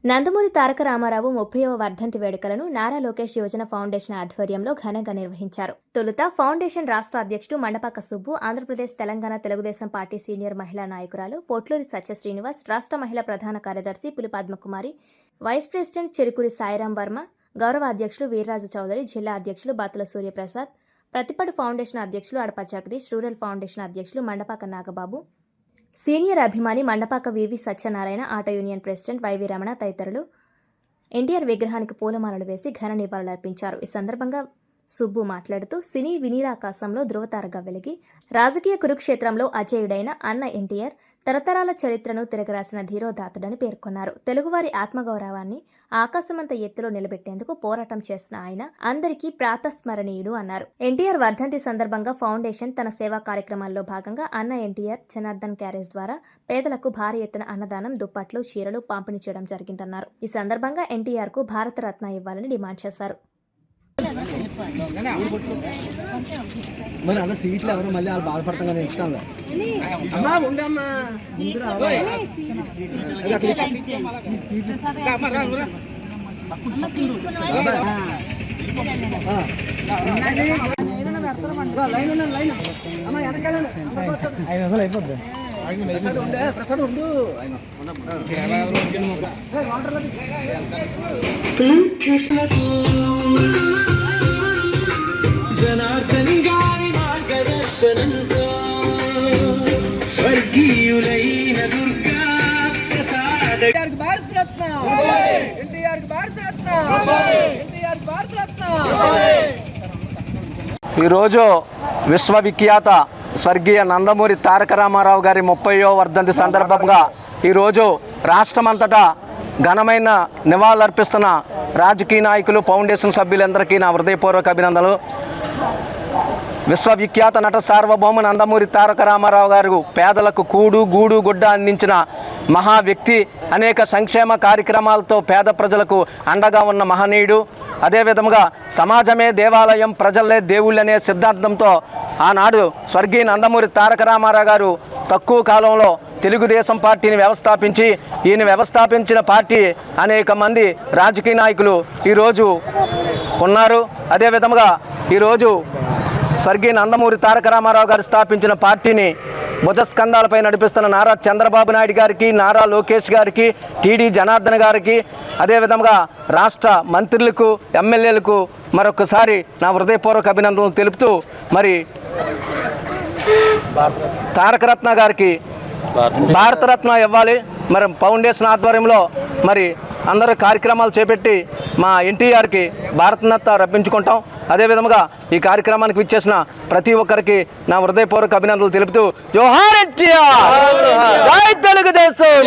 నందమూరి తారక రామారావు 30వ వర్ధంతి వేడుకలను నారా లోకేష్ యువజన ఫౌండేషన్ ఆధ్వర్యంలో ఘనంగా నిర్వహించారు. తొలుత ఫౌండేషన్ రాష్ట్ర అధ్యక్షుడు మండపాక సుబ్బు, ఆంధ్రప్రదేశ్ తెలంగాణ తెలుగుదేశం పార్టీ సీనియర్ మహిళా నాయకురాలు పోట్లూరి సత్య శ్రీనివాస్, రాష్ట్ర మహిళా ప్రధాన కార్యదర్శి పులి పద్మకుమారి, వైస్ ప్రెసిడెంట్ చెరుకూరి సాయిరాం వర్మ, గౌరవ అధ్యక్షులు వీర్రాజు చౌదరి, జిల్లా అధ్యక్షులు బాతుల సూర్యప్రసాద్, ప్రతిపడు ఫౌండేషన్ అధ్యక్షులు అడప జగదీష్, రూరల్ ఫౌండేషన్ అధ్యక్షులు మండపాక నాగబాబు, సీనియర్ అభిమాని Mandapaka V V Satyanarayana, auto union president Y V Ramana తదితరులు ఎన్టీఆర్ విగ్రహానికి పూలమాలలు వేసి ఘన నివాళులర్పించారు. ఈ సందర్భంగా సుబ్బు మాట్లాడుతూ సినీ వినీలాకాశంలో ధృవతారగా వెలిగి రాజకీయ కురుక్షేత్రంలో అజేయుడైన అన్న ఎన్టీఆర్ తరతరాల చరిత్రను తిరగరాసిన ధీరోదాతుడని పేర్కొన్నారు. తెలుగువారి ఆత్మగౌరవాన్ని ఆకాశమంత ఎత్తులో నిలబెట్టేందుకు పోరాటం చేసిన ఆయన అందరికీ ప్రాతస్మరణీయుడు అన్నారు. ఎన్టీఆర్ వర్ధంతి సందర్భంగా ఫౌండేషన్ తన సేవా కార్యక్రమాల్లో భాగంగా అన్న ఎన్టీఆర్ జనార్దన్ క్యారేజ్ ద్వారా పేదలకు భారీ ఎత్తున అన్నదానం, దుప్పట్లు, చీరలు పంపిణీ చేయడం జరిగిందన్నారు. ఈ సందర్భంగా ఎన్టీఆర్ కు భారతరత్న ఇవ్వాలని డిమాండ్ చేశారు. మరి అన్న సీట్లు ఎవరు మళ్ళీ వాళ్ళు బాధపడతాం కదా ఇష్టంగా అమ్మా ఉండమ్మా అయిపోద్ది ప్రసాద్ ఉండు జనార్దన్ గారి మార్గదర్శనంతో స్వర్గీయులైన దుర్గా ప్రసాద్ భారత రత్న ఎన్టీఆర్ భారత రత్న ఎన్టీఆర్ భారత రత్న. ఈరోజు విశ్వవిఖ్యాత స్వర్గీయ నందమూరి తారక రామారావు గారి 30వ వర్ధంతి సందర్భంగా ఈరోజు రాష్ట్రమంతటా ఘనమైన నివాళులర్పిస్తున్న రాజకీయ నాయకులు, ఫౌండేషన్ సభ్యులందరికీ నా హృదయపూర్వక అభినందనలు. విశ్వవిఖ్యాత నట సార్వభౌమ నందమూరి తారక రామారావు గారు పేదలకు కూడు, గూడు, గుడ్డ అందించిన మహా వ్యక్తి. అనేక సంక్షేమ కార్యక్రమాలతో పేద ప్రజలకు అండగా ఉన్న మహనీయుడు. అదేవిధంగా సమాజమే దేవాలయం, ప్రజలే దేవుళ్ళనే సిద్ధాంతంతో ఆనాడు స్వర్గీయ నందమూరి తారక రామారావు గారు తక్కువ కాలంలో తెలుగుదేశం పార్టీని వ్యవస్థాపించి, ఈయన వ్యవస్థాపించిన పార్టీ అనేక మంది రాజకీయ నాయకులు ఈరోజు ఉన్నారు. అదేవిధంగా ఈరోజు స్వర్గీయ నందమూరి తారక రామారావు గారు స్థాపించిన పార్టీని భుజస్కంధాలపై నడిపిస్తున్న నారా చంద్రబాబు నాయుడు గారికి, నారా లోకేష్ గారికి, టీడీ జనార్దన్ గారికి, అదేవిధంగా రాష్ట్ర మంత్రులకు, ఎమ్మెల్యేలకు మరొకసారి నా హృదయపూర్వక అభినందనలు తెలుపుతూ, మరి తారకరత్న గారికి భారతరత్న ఇవ్వాలి. మరి ఫౌండేషన్ ఆధ్వర్యంలో మరి అందరూ కార్యక్రమాలు చేపట్టి మా ఎన్టీఆర్కి భారతరత్న రప్పించుకుంటాం. అదేవిధంగా ఈ కార్యక్రమానికి విచ్చేసిన ప్రతి ఒక్కరికి నా హృదయపూర్వక అభినందనలు తెలుపుతూ జోహార్ ఎన్టీఆర్, జై తెలుగుదేశం.